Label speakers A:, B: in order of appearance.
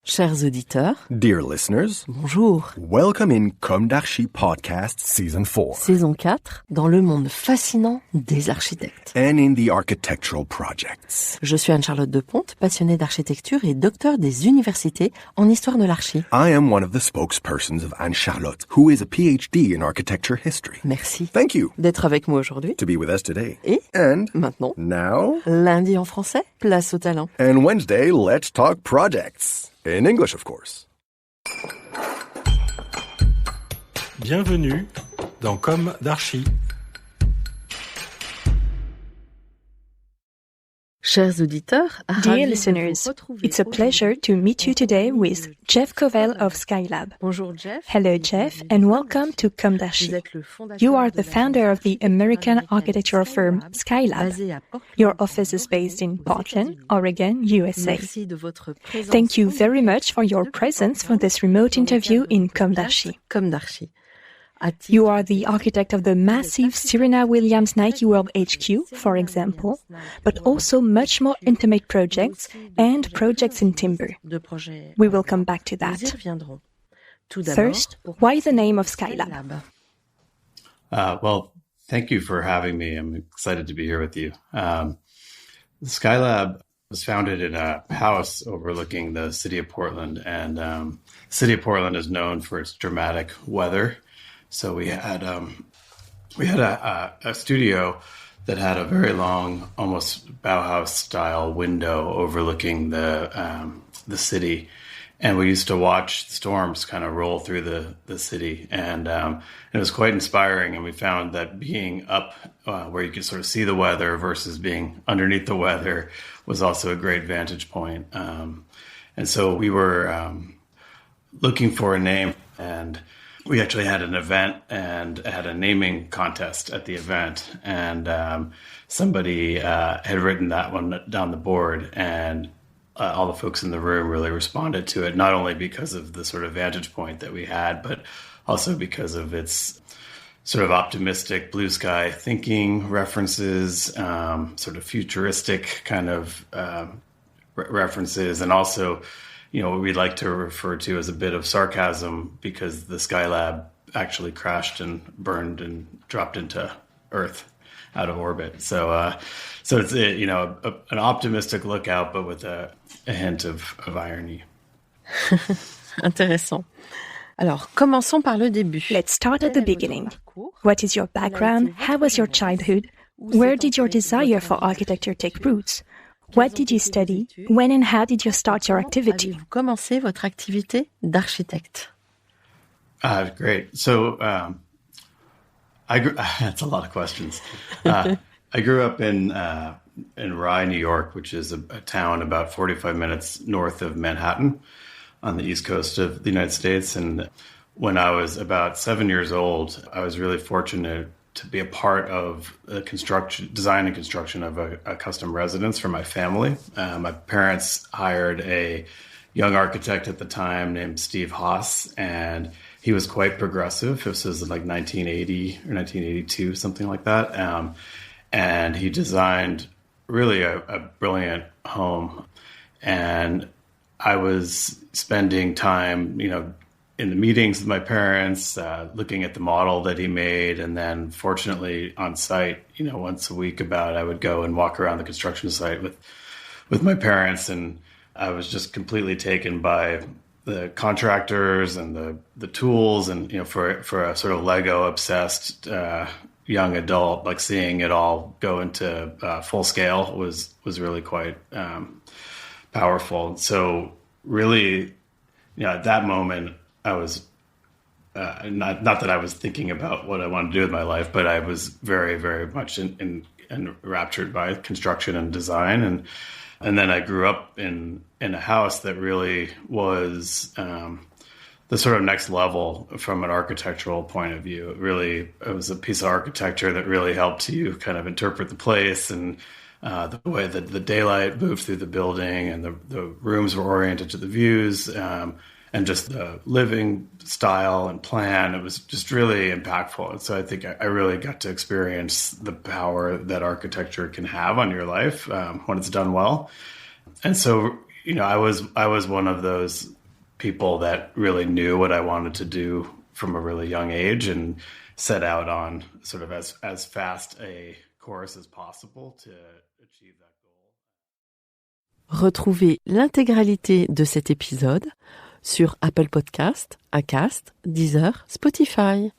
A: Chers auditeurs,
B: Dear listeners,
A: bonjour.
B: welcome in Comme d'Archi Podcast Season 4
A: Saison 4, dans le monde fascinant des architectes.
B: and in the architectural projects.
A: Je suis Anne-Charlotte Deponte, passionnée d'architecture et docteur des universités en histoire de l'archi.
B: I am one of the spokespersons of Anne-Charlotte, who is a PhD in architecture history.
A: Merci
B: Thank you
A: d'être avec moi aujourd'hui.
B: to be with us today.
A: Et
B: And
A: maintenant,
B: now,
A: lundi en français, place au talent.
B: and Wednesday, let's talk projects. In English, of course.
C: Bienvenue dans Comme d'Archi.
A: Chers auditeurs,
D: Dear
A: ravi de
D: listeners,
A: vous retrouver
D: it's a pleasure to meet you today with Jeff Kovel of Skylab.
A: Bonjour Jeff.
D: Hello Jeff and welcome to Comme
A: Vous
D: d'Archi.
A: êtes le fondateur
D: You are
A: de
D: the
A: la
D: founder of the American architectural firm Skylab.
A: basée à Portland,
D: Your office is based in Portland, Oregon, USA.
A: Merci de votre présence.
D: Thank you very much for your presence for this remote interview in Comme d'Archi.
A: Comme d'Archi.
D: You are the architect of the massive Serena Williams Nike World HQ, for example, but also much more intimate projects and projects in timber. We will come back to
A: Nous y
D: that.
A: reviendrons. Tout d'abord,
D: First, why the name of Skylab?
E: Well, thank you for having me. I'm excited to be here with you. Skylab was founded in a house overlooking the city of Portland, and the city of Portland is known for its dramatic weather. So we had a studio that had a very long, almost Bauhaus style window overlooking the city. And we used to watch the storms kind of roll through the city. And it was quite inspiring. And we found that being up where you could sort of see the weather versus being underneath the weather was also a great vantage point. And so we were looking for a name, and we actually had an event and had a naming contest at the event. And somebody had written that one down the board, and all the folks in the room really responded to it, not only because of the sort of vantage point that we had, but also because of its sort of optimistic blue sky thinking references, sort of futuristic kind of references, and also, you know, what we like to refer to as a bit of sarcasm, because the Skylab actually crashed and burned and dropped into Earth out of orbit. So it's an optimistic lookout, but with a hint of irony.
A: Intéressant. Alors, commençons par le début.
D: Let's start at the beginning. What is your background? How was your childhood? Where did your desire for architecture take roots? What did you study? When and how did you start your activity?
A: Avez-vous commencé votre activité d'architecte?
E: Great. So that's a lot of questions. I grew up in Rye, New York, which is a town about 45 minutes north of Manhattan on the east coast of the United States. And when I was about 7 years old, I was really fortunate to be a part of the design and construction of a custom residence for my family. My parents hired a young architect at the time named Steve Haas, and he was quite progressive. This was like 1980 or 1982, something like that. And he designed really a brilliant home. And I was spending time, in the meetings with my parents, looking at the model that he made. And then fortunately on site, once a week I would go and walk around the construction site with my parents. And I was just completely taken by the contractors and the tools. And, for a sort of Lego obsessed young adult, like seeing it all go into full scale was really quite powerful. So really, at that moment, I was not that I was thinking about what I wanted to do with my life, but I was very, very much enraptured by construction and design. And then I grew up in a house that really was the sort of next level from an architectural point of view. It was a piece of architecture that really helped you kind of interpret the place and the way that the daylight moved through the building, and the rooms were oriented to the views. And just the living style and plan, it was just really impactful. And so I think I really got to experience the power that architecture can have on your life when it's done well. And so, I was one of those people that really knew what I wanted to do from a really young age and set out on sort of as fast a course as possible to achieve that goal.
A: Retrouvez l'intégralité de cet épisode sur Apple Podcast, Acast, Deezer, Spotify.